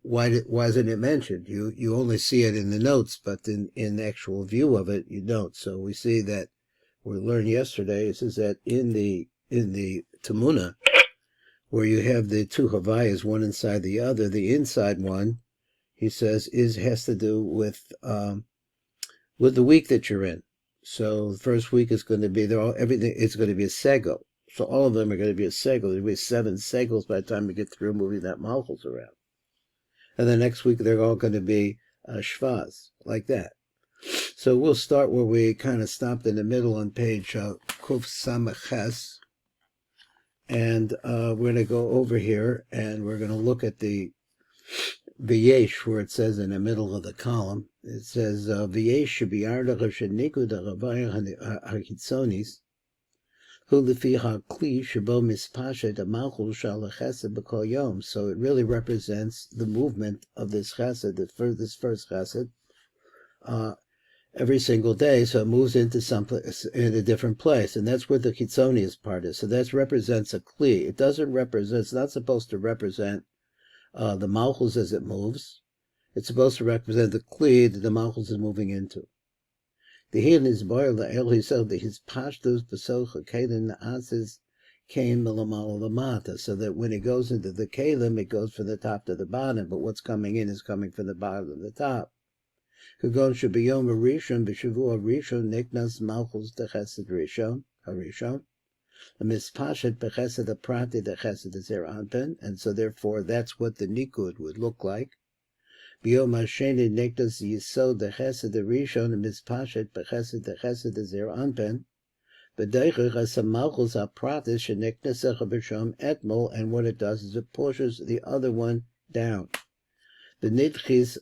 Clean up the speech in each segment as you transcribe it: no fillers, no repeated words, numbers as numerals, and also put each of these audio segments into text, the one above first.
why isn't it mentioned? You only see it in the notes, but in the actual view of it, you don't. So we see that we learned yesterday is that in the Tamuna, where you have the two Havayahs, one inside the other, the inside one, he says, has to do with the week that you're in. So the first week is going to be everything is going to be a segel. So all of them are going to be a segel. There'll be 7 segels by the time we get through moving that malchus around. And the next week they're all going to be shvaz, like that. So we'll start where we kind of stopped in the middle on page Kuf Samaches. And we're going to go over here and we're going to look at the V'yesh, where it says in the middle of the column, it says V'yesh shebiyardach shenikud Havayah hakitzonis hu lefi hakli shebo mispashet amalchus shal chesed b'kol yom. So it really represents the movement of this chesed, this first chesed, every single day. So it moves into in a different place, and that's where the chitzonius part is. So that represents a kli. It doesn't represent. It's not supposed to represent the malchus as it moves. It's supposed to represent the kli that the malchus is moving into. The healing is boil the el himself that his pashtus besocha kalim naases came malamal lamata, so that when it goes into the kalim, it goes from the top to the bottom, but what's coming in is coming from the bottom to the top. Kagon should be yom rishon b'shavua rishon niknas malchus dechesed rishon harishon. Mispashet bechesed aprati dechesed zer anpen, and so therefore that's what the nikud would look like. B'yom hasheni niknas yisod dechesed rishon mispashet bechesed dechesed zer anpen. B'deichach hasamalchus apratis sheniknas b'shom etmol, and what it does is it pushes the other one down. The nidchis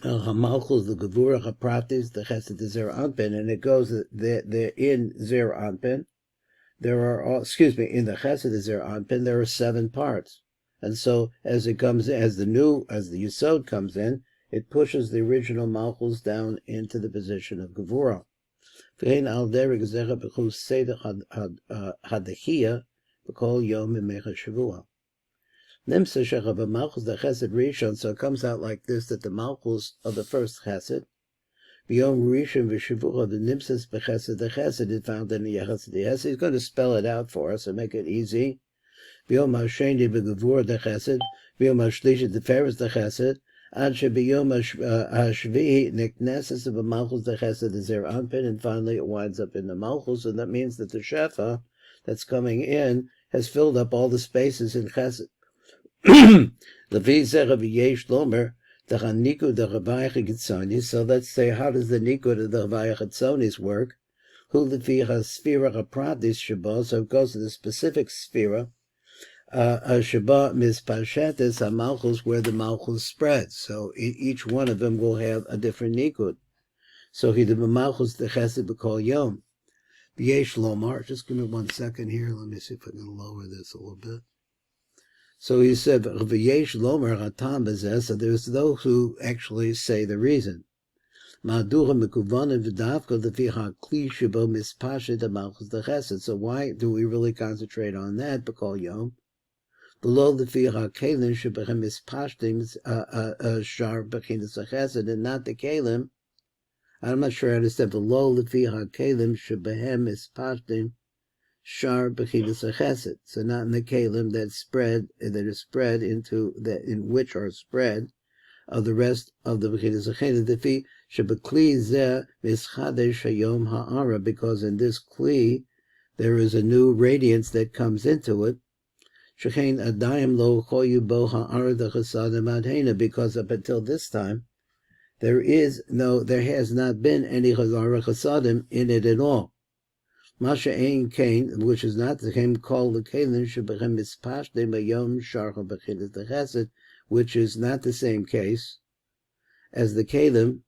hamalchus the gevura hapratis dechesed zer anpen, and it goes they're in zer anpen. There are, in the chesed zer anpen, there are 7 parts, and so as it comes, as the yisod comes in, it pushes the original malchus down into the position of gevura. V'hein al derek zecha b'chus sedach hadechia b'kol yom imecha shavua. Nimsa shecha b'malchus the chesed rishon, so it comes out like this, that the malchus of the first chesed, B'yom rishon v'shavua, the nimsas b'chesed the chesed is found in the yechesed the chesed. He's going to spell it out for us and make it easy. B'yom hasheni b'gevura the chesed, b'yom hashlishi the feres the chesed, ad sheb'yom hashvi'i nikneses b'malchus the chesed the zer anpin, and finally it winds up in the malchus, and that means that the shefa that's coming in has filled up all the spaces in chesed. Levi zecha v'yesh lomer. So let's say, how does the Nekudot of the Havayah Chetzonis work? So it goes to the specific sefirah, Sheba mispashetes malchus, where the malchus spreads. So each one of them will have a different Nekudot. So he did malchus the chesed b'kol yom. V'yesh lomar. Just give me 1 second here. Let me see if I can lower this a little bit. So he said, "V'yesh lomer hatam b'zeh." So there's those who actually say the reason. Ma'adura mekuvanim v'davka lefi hakli shebo mispashet hamalchus dechesed. So why do we really concentrate on that? B'kol yom. Below lefi hakelim shebechem mispashtim shar b'chinas hachesed, and not the kelim. I'm not sure I understand. Below lefi hakelim shebehem mispashtim shar b'chinas hachesed. So not in the kalim that is spread into that, in which are spread of the rest of the b'chinas hachesed. Defi shebekli zeh mischadesh hayom ha'ara, because in this kli there is a new radiance that comes into it. Shechein adayim lo choyu bo ha'ara dechasadim adhena, because up until this time there has not been any ha'ara chasadim in it at all. Masha ein kain, which is not the same, called the kalim shebechem mispashtim bayom sharcha b'chinas hachesed, which is not the same case as the kalim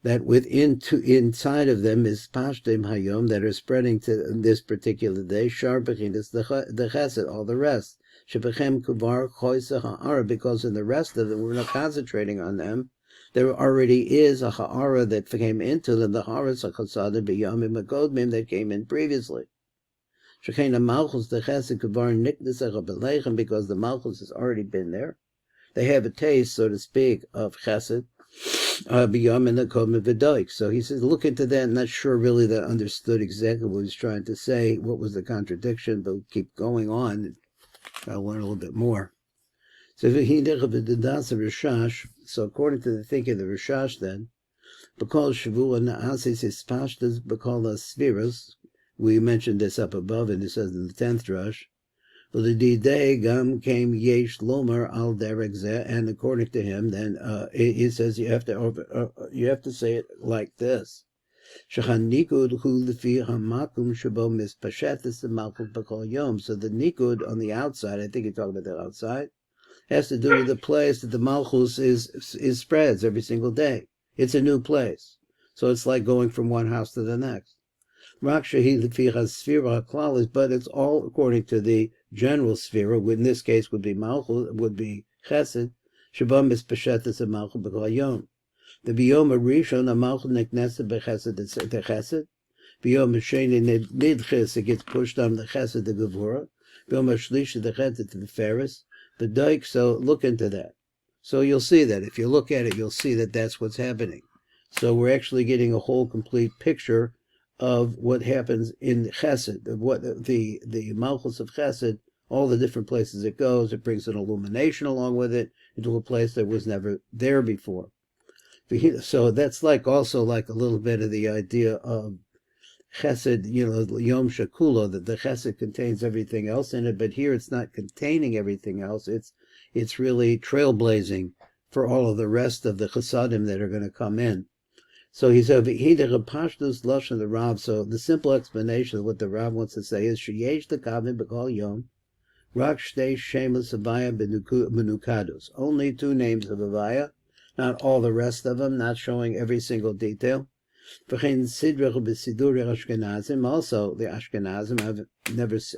that inside of them is pashtim hayom, that are spreading to this particular day, shar b'chinas the chesed, all the rest. Shebechem kuvar choisa ha'ara, because in the rest of them we're not concentrating on them. There already is a ha'ara that came into them, the ha'aras ha'chasadim b'yamim ha'kodmim that came in previously. Shechein ha'malchus the chesed kuvar niknesach ha'belechem, because the malchus has already been there. they have a taste, so to speak, of chesed, b'yom and the komen v'doik. So he says, look into that. I'm not sure really that I understood exactly what he was trying to say, what was the contradiction, but we'll keep going on and try to learn a little bit more. So according to the thinking of the Rishash then, because Shavua Na'asis is pashtas because sefirot, we mentioned this up above, and it says in the 10th drush, L'didei gam came yesh lomer al derek zeh, and according to him, then he says you have to say it like this: Shechan nikud hu lefi hamakum shabo mispashetes malchus b'kol yom. So the nikud on the outside, I think you're talking about the outside, has to do with the place that the malchus is spreads every single day. It's a new place, so it's like going from one house to the next. But it's all according to the general sefirah, in this case would be malchus, would be chesed, shabam mispashetes and malchus b'kol yom. The biyom rishon a malchus neknesed b'chesed the chesed. Biyom sheni nidches, it gets pushed on the chesed the gevura. Biyom shlish the chesed to the ferris. The dike. So look into that. So you'll see that if you look at it, you'll see that that's what's happening. So we're actually getting a whole complete picture of what happens in chesed, of what the malchus of chesed, all the different places it goes. It brings an illumination along with it into a place that was never there before. So that's also like a little bit of the idea of chesed, yom shakulo, that the chesed contains everything else in it, but here it's not containing everything else. It's really trailblazing for all of the rest of the chesadim that are going to come in. So he said, pashtus lashon the Rav. So the simple explanation of what the Rav wants to say is, sheyesh the kavim b'kol yom, rak shtei shemus Havayah menukados. Only 2 names of Havayah, not all the rest of them, not showing every single detail. Also, the Ashkenazim,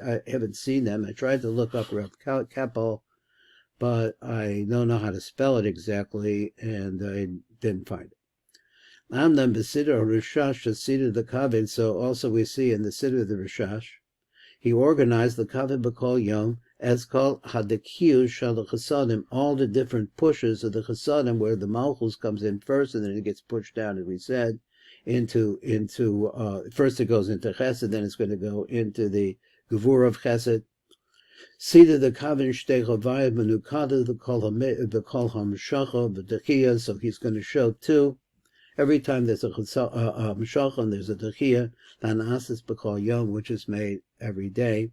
I haven't seen them. I tried to look up Reb Keppel, but I don't know how to spell it exactly, and I didn't find it. Amnam b'siddur Rishash Siddur the Kavod. So also we see in the Siddur of the Rishash, he organized the Kavod b'kol yom as called Hadekiyus Shal Chesadim, all the different pushes of the Chesadim, where the Malchus comes in first, and then it gets pushed down, as we said, into first it goes into Chesed, then it's going to go into the Gevurah of Chesed. Sida the Kavod Shtei Havayah Menukada the Kol Hamshacha v'Dechiyah. So he's going to show 2. Every time there's a Meshach and there's a Dechiyah, Tanasis b'kol yom, which is made every day.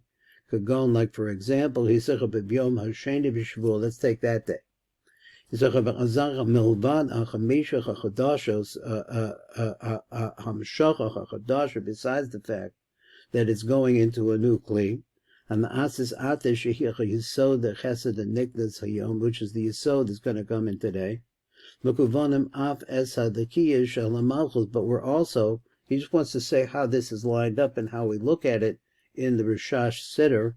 Kagon, like for example, he said b'yom hasheni b'shvul. Let's take that day. He said milvad hachamisha hachadashos hamshach hachadasha. Besides the fact that it's going into a new kli, and the asis ate shehich yisod the chesed and nikdas hayom, which is the yisod that's going to come in today. Mekuvanim af es hadekiyah shel malchus. But we're also, he just wants to say how this is lined up and how we look at it in the Rishash Siddur.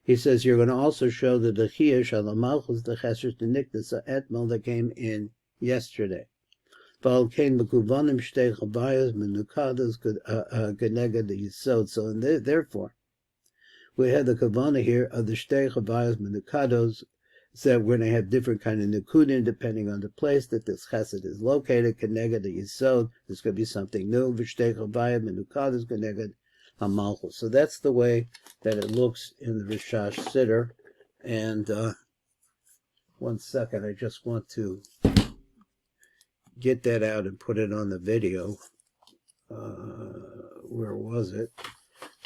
He says you're going to also show the Dechiyah Shal Malchus, the Chesed the Nikdas Etmel that came in yesterday. So therefore, we have the Kavanah here of the Shtei Havayas Menukados, that we're going to have different kind of Nekudim depending on the place that this Chesed is located. Keneged the Yisod, there's going to be something new. V'Shtei Havayas Menukados Keneged HaMalchus. So that's the way that it looks in the Rishash Siddur. And 1 second, I just want to get that out and put it on the video. Where was it?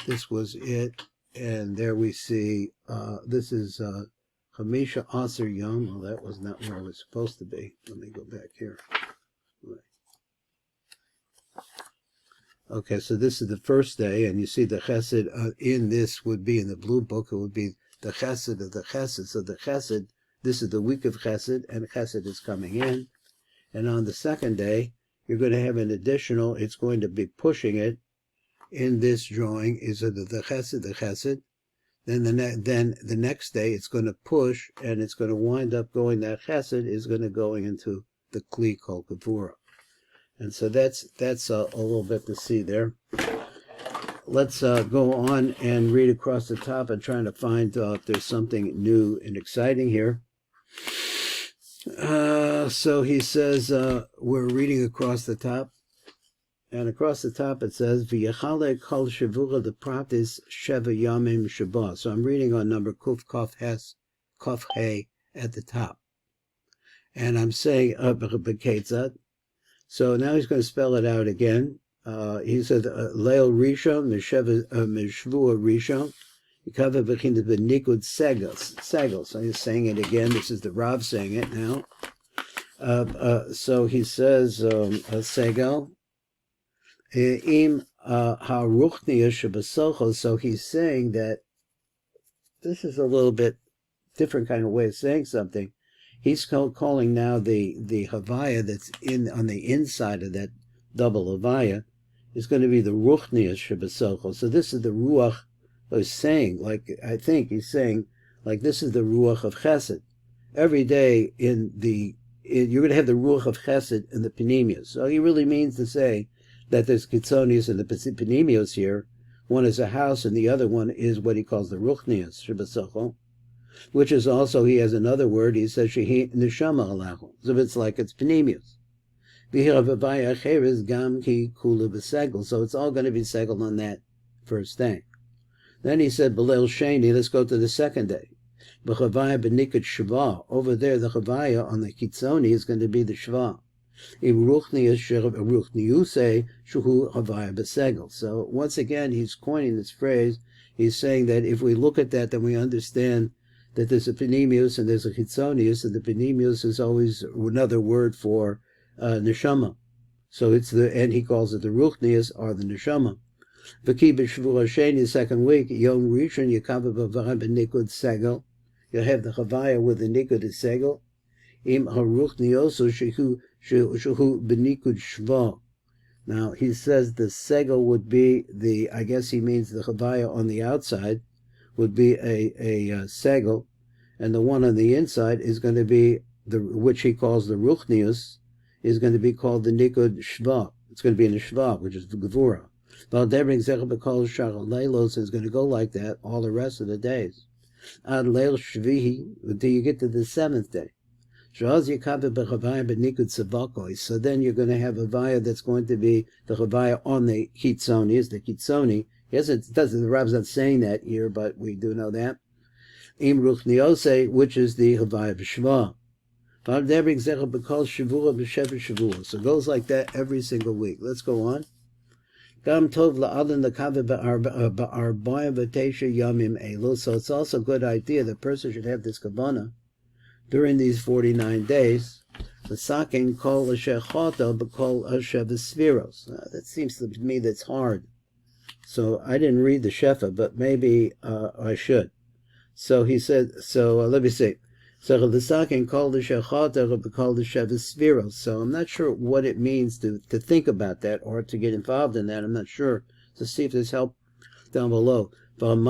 This was it. And there we see, this is Hamisha Aser Yom. Well, that was not where it was supposed to be. Let me go back here. Okay, so this is the first day, and you see the Chesed in this would be in the blue book. It would be the Chesed of the Chesed. So the Chesed, this is the week of Chesed, and Chesed is coming in. And on the second day, you're going to have an additional, it's going to be pushing it. In this drawing is the Chesed. Then the next day, it's going to push, and it's going to wind up going, that Chesed is going to go into the Kli called Gevurah. And so that's a little bit to see there. Let's go on and read across the top and trying to find if there's something new and exciting here. So he says, we're reading across the top, and across the top it says, V'yachale kol shavura the pratis sheva yamim shabah. So I'm reading on number kuf kaf hes, kaf hey at the top. And I'm saying, so now he's going to spell it out again. He said, Leil Rishon, Mishvua Rishon, Yikava V'chinda B'nikud Segel. So he's saying it again. This is the Rav saying it now. So he says, Segel, Im HaRuchniya Shabasochel. So he's saying that this is a little bit different kind of way of saying something. He's calling now the Havayah that's on the inside of that double Havayah is going to be the Ruchnius Shabasochel. So this is the Ruach of saying, like I think he's saying, like this is the Ruach of Chesed. Every day you're going to have the Ruach of Chesed in the Panemius. So he really means to say that there's Kitzonius and the Panemius here. One is a house and the other one is what he calls the Ruchnius Shabasochel, which is also, he has another word, he says, Shehi Neshama Alachu. So it's like it's Panemius. So it's all going to be segel on that first thing. Then he said, B'leil Sheni, let's go to the second day. B'chavayah b'nikut shva. Over there, the Havayah on the Kitzoni is going to be the shva. So once again, he's coining this phrase. He's saying that if we look at that, then we understand that there's a Panemius and there's a Chitzonius, and the Panemius is always another word for Neshama. So it's and he calls it the Ruchnius or the Neshama. V'ki b'shvur Sheni, second week, Yom Rishon Yekava B'Havayah b'Nikud Segel. You'll have the Havayah with the Nikud Segel. Im HaRuchniyoso shehu b'Nikud Shva. Now he says the Segel would be I guess he means the Havayah on the outside would be a segel, and the one on the inside is going to be which he calls the Ruchnius, is going to be called the Nikud Shva. It's going to be in the Shva, which is the Gevura. Valdebring Zechel B'Kol Shachal Leilos is going to go like that all the rest of the days. Ad Leil Shvihi, until you get to the seventh day. So then you're going to have a Havayah that's going to be the Havayah on the Kitzoni, is the Kitzoni. Yes, it doesn't. The Rab's not saying that here, but we do know that. Im Ruchniose, which is the Havayah B'Shva. So it goes like that every single week. Let's go on. So it's also a good idea that a person should have this kavanah during these 49 days. The sakin kol ashechata b'kol sefirot. That seems to me that's hard. So I didn't read the Shefa, but maybe I should. So he said, let me see. So the sakin kol ashechata b'kol sefirot. So I'm not sure what it means to think about that or to get involved in that. I'm not sure. So see if there's help down below. So what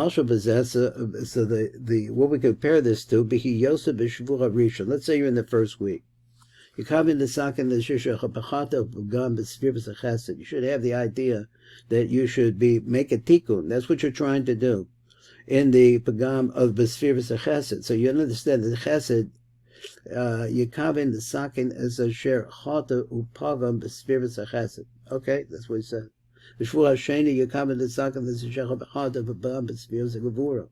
we compare this to, let's say you're in the first week. You come in the sakin the you should have the idea that you should make a tikkun. That's what you're trying to do in the pagam of B'Sfiras HaChesed. So you understand that the Chesed, you come in the sakin as a share chata upagam B'Sfiras HaChesed. Okay, that's what he said. B'Shvur HaSheni, you come in the sakin as a share chata upagam B'Sfiras HaGevura.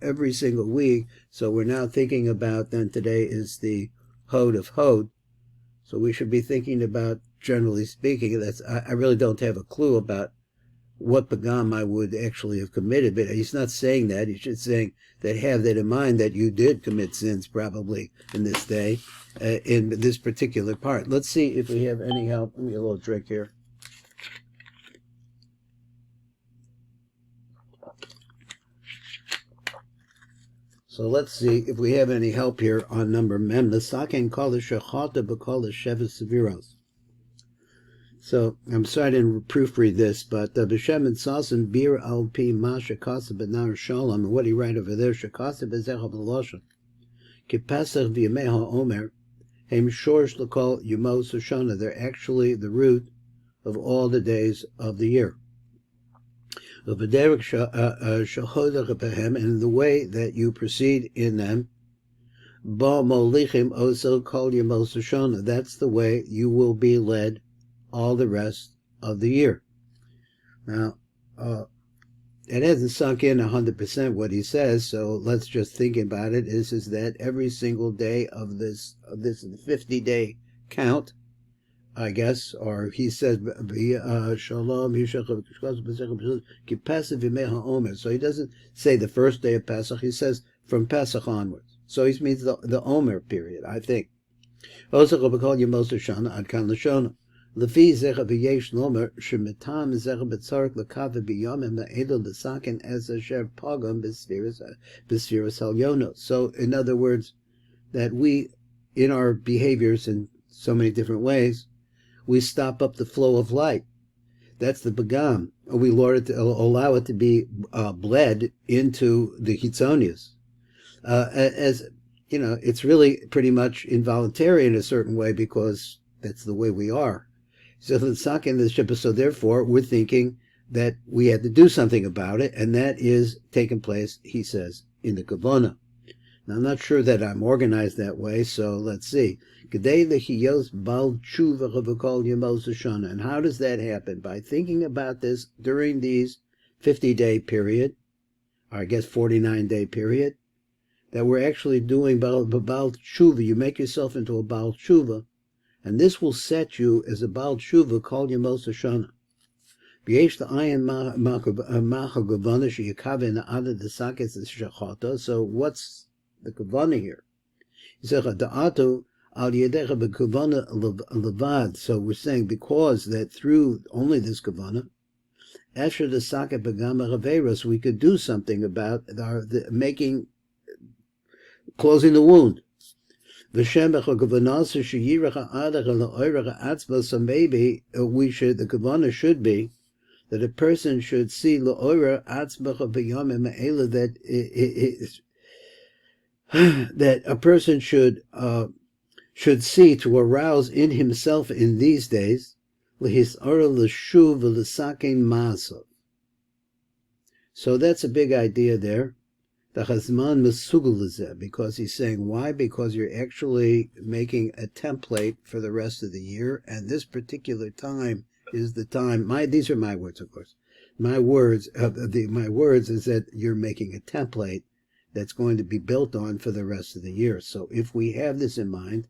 Every single week. So we're now thinking about, then today is the Hod of Hod. So we should be thinking about, generally speaking, I really don't have a clue about what pagam I would actually have committed, but he's not saying that. He's just saying that have that in mind, that you did commit sins probably in this day, in this particular part. Let's see if we have any help. Let me get a little drink here. So let's see if we have any help here on number mem. L'saken kol shechata b'kol sheves sefiros. So I'm sorry I didn't proofread this, but b'shem and sasan bir al pi ma shekasa b'nar shalom, and what he write over there, shekasa b'zecha b'loshen kipasach v'yamei ha'omer hem shorsh l'kol yumos Hoshana. They're actually the root of all the days of the year. and the way that you proceed in them, that's the way you will be led all the rest of the year. Now, it hasn't sunk in 100% what he says, so let's just think about it. Is that every single day of this 50-day count, I guess, or he says, Shalom, so he doesn't say the first day of Pesach, he says from Pesach onwards. So he means the Omer period, I think. Lefi zecha v'yesh lomer shemitam zecha b'tzarek l'kava b'yomim la'edo l'saken as asher pagam b'sfiras halyonos. So, in other words, that we, in our behaviors in so many different ways, we stop up the flow of light. That's the begam. We allow it to be bled into the hitzonius. As you know, it's really pretty much involuntary in a certain way because that's the way we are. So the sakin the shippa. So therefore, we're thinking that we had to do something about it, and that is taking place, he says, in the kavona. Now, I'm not sure that I'm organized that way, so let's see. And how does that happen? By thinking about this during these 50-day period, or I guess 49-day period, that we're actually doing Baal Tshuva. You make yourself into a Baal Tshuva, and this will set you as a Baal Tshuva Kol Yemos Hashanah. So what's the kavana here? So we're saying because that through only this kavana, we could do something about closing the wound. So maybe the kavana should be that a person should see that a person should see to arouse in himself in these days. So that's a big idea there. Because he's saying, why? Because you're actually making a template for the rest of the year, and this particular time is the time. These are my words, of course. My words is that you're making a template that's going to be built on for the rest of the year. So if we have this in mind,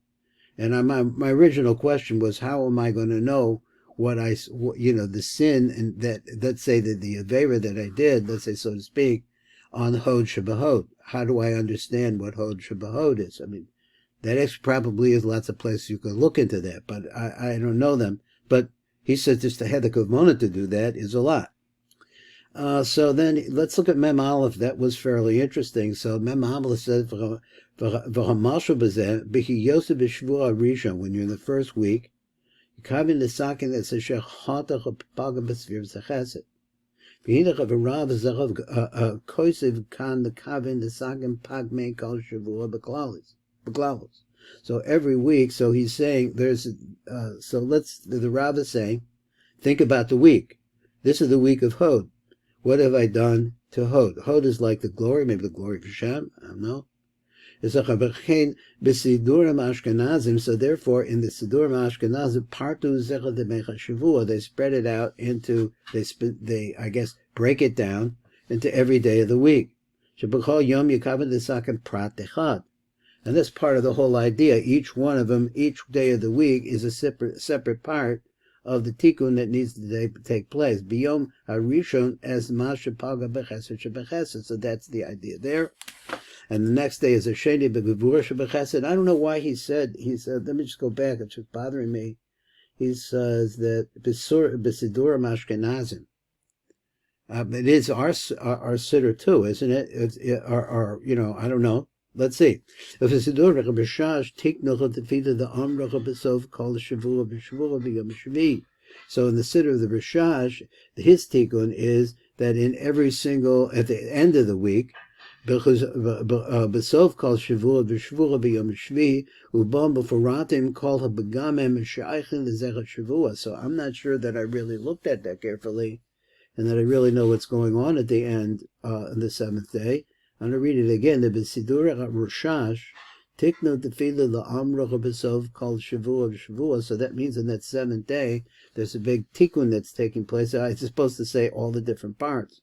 and my original question was, how am I going to know the sin, and that, let's say that the Havayah that I did, let's say so to speak, on Hod Shebahod. How do I understand what Hod Shebahod is? I mean, that probably is lots of places you can look into that, but I don't know them. But he says just to have the kavana to do that is a lot. So then let's look at Mem Aleph. That was fairly interesting. So Mem Aleph says, when you're in the first week, you so every week, so he's saying the Rav is saying, think about the week. This is the week of Hod. What have I done to Hod? Hod is like the glory, maybe the glory of Hashem, I don't know. So therefore, in the Sidurim Ashkenazim, Partu Zecha de Mecha Shavua, they spread it out into, they I guess break it down into every day of the week. Shebechol Yom Yikaven Desaken Prat Echad, and that's part of the whole idea. Each one of them, each day of the week, is a separate part of the tikkun that needs to take place. Biyom Harishon as Masha Paga Bechesed Shebechesed. So that's the idea there. And the next day is a Sheni Begavur Shebechesed. I don't know why he said, let me just go back, it's just bothering me. He says that Besidurim Ashkenazim. It is our siddur too, isn't it? It's our I don't know. Let's see. If it's Siddur B'Shash Tiknoch Tefida the Amrach B'Sof Kol Shavua B'Shavua B'Yom Shvi. So in the siddur of the B'Shash, his tikkun is that in every single, at the end of the week, B'Sof Kol Shavua B'Shavua B'Yom Shvi Ubam B'Foratim Kol HaBegamem Sh'Aichin L'Zechat Shavua. So I'm not sure that I really looked at that carefully. and that I really know what's going on at the end on the 7th day. I'm going to read it again. The B'Sidurah Roshash, Tiknu Tefillah La'amrocha B'Sov called Shavua. So that means on that 7th day, there's a big tikkun that's taking place. I'm supposed to say all the different parts.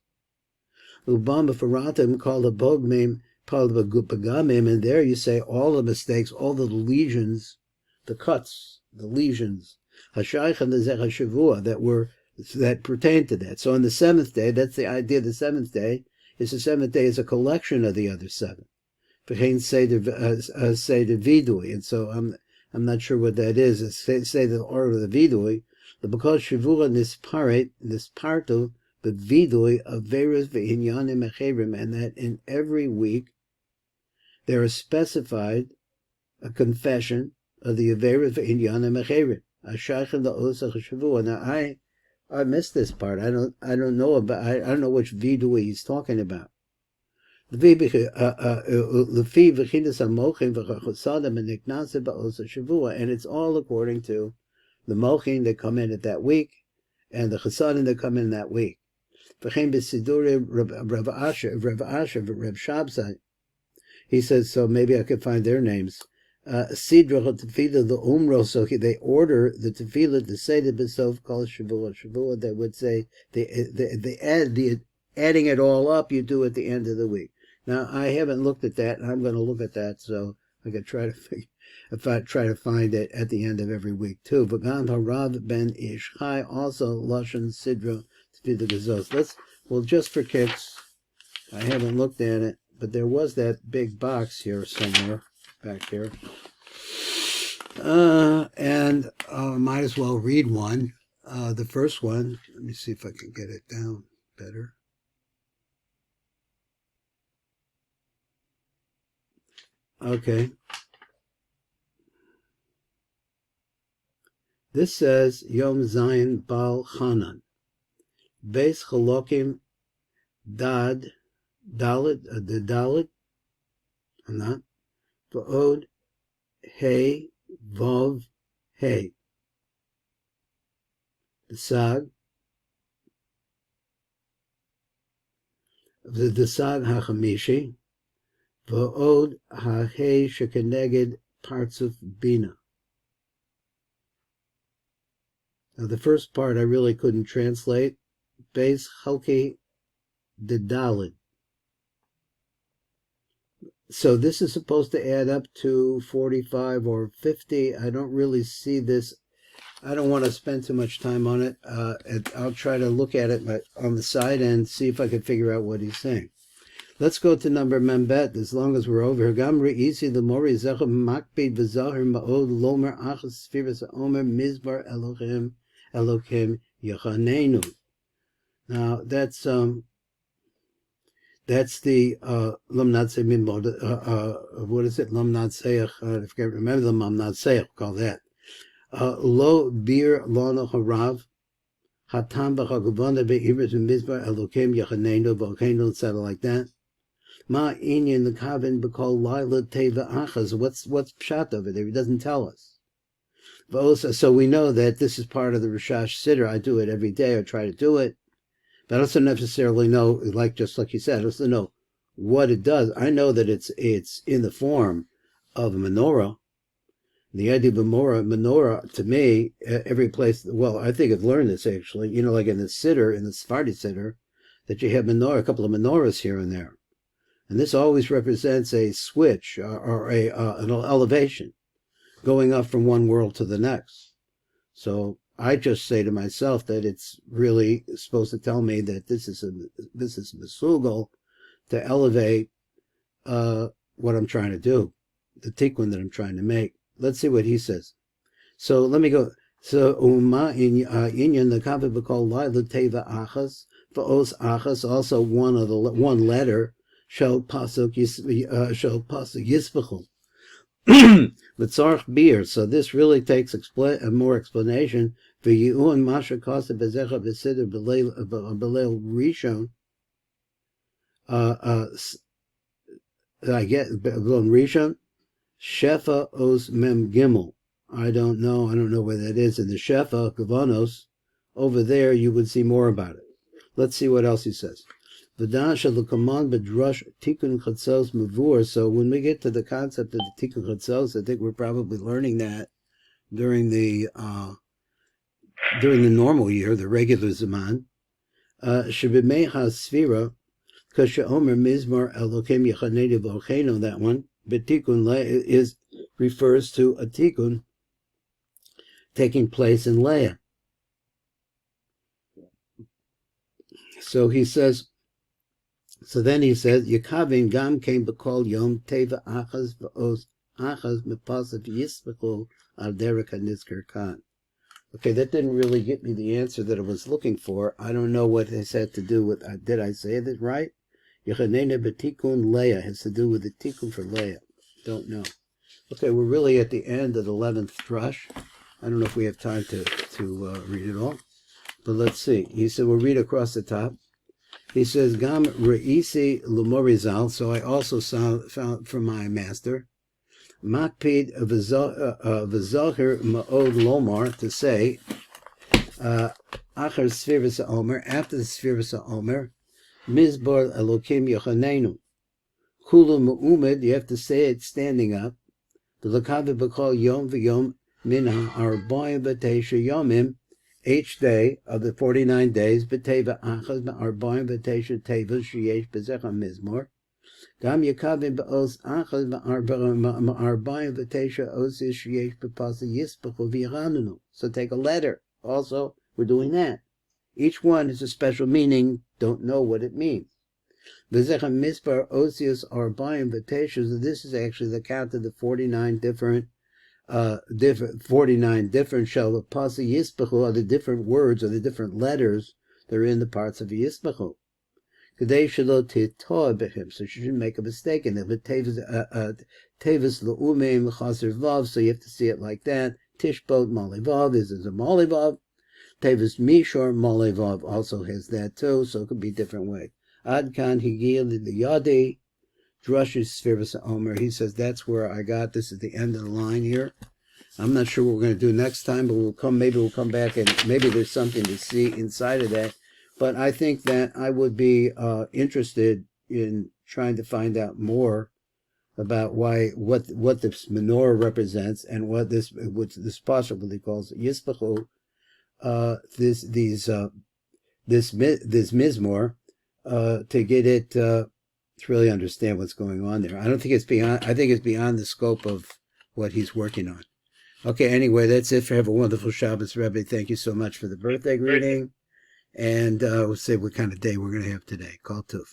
Ubam B'Faratim called a Bogmim, called a Gupagamim, and there you say all the mistakes, all the lesions, the cuts, the lesions, Hashayach and the Zech Shavua that pertain to that. So on the 7th day, that's the idea. The 7th day is a collection of the other 7. Say the vidui, and so I'm not sure what that is. It's say the order of the vidui, but because Shavua nispartu the vidui of veras v'inyanim mecherim, and that in every week there is specified a confession of the veras v'inyanim mecherim. Ashaychen la'osach Shavua. Now I missed this part. I don't know which vidui he's talking about. And it's all according to the mochin that come in at that week and the chasadim that come in that week. He says, so maybe I could find their names. Sidra tefillah the umro, so they order the tefillah to say the besov called shavua. They would say the adding it all up you do at the end of the week. Now I haven't looked at that, and I'm going to look at that, so I could try to find it at the end of every week too. V'gam harav ben Ishchai also lashon sidra tefillah gazos. Well, just for kicks, I haven't looked at it, but there was that big box here somewhere back here, and might as well read one. The first one. Let me see if I can get it down better. Okay. This says Yom Zayin Bal Chanan Beis Chalokim Dalet the Dalet I'm not V'od Hey Vov Hey the Sag the Sag HaChamishi V'od ha'hei shekeneged partzuf bina. Now the first part I really couldn't translate. Beis chalki dedalid. So this is supposed to add up to 45 or 50. I don't really see this. I don't want to spend too much time on it. I'll try to look at it on the side and see if I can figure out what he's saying. Let's go to number Membet, as long as we're over here. Gamri isi the mori zechem makbid v'zahir ma'od lomer achas sefirah omer mizbar Elohim yachanenu. Now that's the Lamnatzei Mimod. What is it? Lamnatzei. I forget. Remember the Lamnatzei. Call that lo bir lono harav. Hatam b'chagavana be'ivrit mizbar Elohim yachanenu. Volcano said it like that. Ma inyan the kavin b'kol laila teva achas. What's pshat over there? He doesn't tell us. So we know that this is part of the Rishash Siddur. I do it every day, or try to do it. But I also necessarily know, just like you said, I also know what it does. I know that it's in the form of a menorah. The idea of a menorah, to me, every place, well, I think I've learned this actually, like in the Siddur, in the Sephardi Siddur, that you have a couple of menorahs here and there. And this always represents a switch or an elevation going up from one world to the next. So I just say to myself that it's really supposed to tell me that this is Mesugal to elevate what I'm trying to do, the tikkun that I'm trying to make. Let's see what he says. So let me go. So inyan the kavod b'kol laila teva achas v'os achas, also one letter shall pasuk yisbechul. L'tzarch beer. So this really takes more explanation. V'yi'un masha kasa bezecha b'siddur b'leil rishon. I get b'leil rishon. Shefa os mem gimel. I don't know where that is. In the Shefa Gavanos, over there you would see more about it. Let's see what else he says. So when we get to the concept of the tikkun chatzos, I think we're probably learning that during the normal year, the regular zaman. Shebimei ha-sefirah, kashe'omer mizmor elokim yechanei v'ocheno, that one, b'tikkun le refers to a tikkun taking place in Leah. So he says, Yekavin gam came b'kol yom teva achaz v'oz achaz mepasav yisbechol al derek hanizker kan. Okay, that didn't really get me the answer that I was looking for. I don't know what this had to do with. Did I say that right? Yechanene b'tikun Leah has to do with the tikkun for Leah. Don't know. Okay, we're really at the end of the 11th drush. I don't know if we have time to read it all, but let's see. He said we'll read across the top. He says, Gam Re'isi Lumorizal, so I also found from my master, Makpid V'zohir Ma'od Lomar, to say, Achar Sefirah Omer, after the Sefirah Omer, Mizbor Elokim Yochanenu. Kulu Mu'umid, you have to say it standing up. V'lakavi B'kol Yom V'yom Minha Arboim V'tesha Yomim, each day of the 49 days, b'teva achaz b'arbaim v'tesha tevas sheyesh b'zecha mizmor. Gam yekavim b'os achaz b'arbaim v'tesha osis sheyesh b'pasa yispachu v'yiranunu. So take a letter. Also, we're doing that. Each one has a special meaning. Don't know what it means. V'zecha mizmor osius arbaim v'tesha. So this is actually the count of the 49 different 49 different shalapasa yispachu are the different words or the different letters that are in the parts of yispachu. Kadei shelo titoah b'him, so you shouldn't make a mistake in it. But tevis le'umeim chaser vav, so you have to see it like that. Tishbot malivav is a malivav. Tevis mishor malivav also has that too, so it could be a different way. Ad kan higil l'yadi. Drush's Sefirah Omer, he says that's where I got. This is the end of the line here. I'm not sure what we're going to do next time, but maybe we'll come back and maybe there's something to see inside of that. But I think that I would be interested in trying to find out more about what this menorah represents and what this possibly calls Yispachu, this mizmor, to get it. To really understand what's going on there. I think it's beyond the scope of what he's working on. Okay, anyway, that's it. Have a wonderful Shabbos, Rabbi. Thank you so much for the birthday greeting. And we'll see what kind of day we're going to have today. Kol Tov.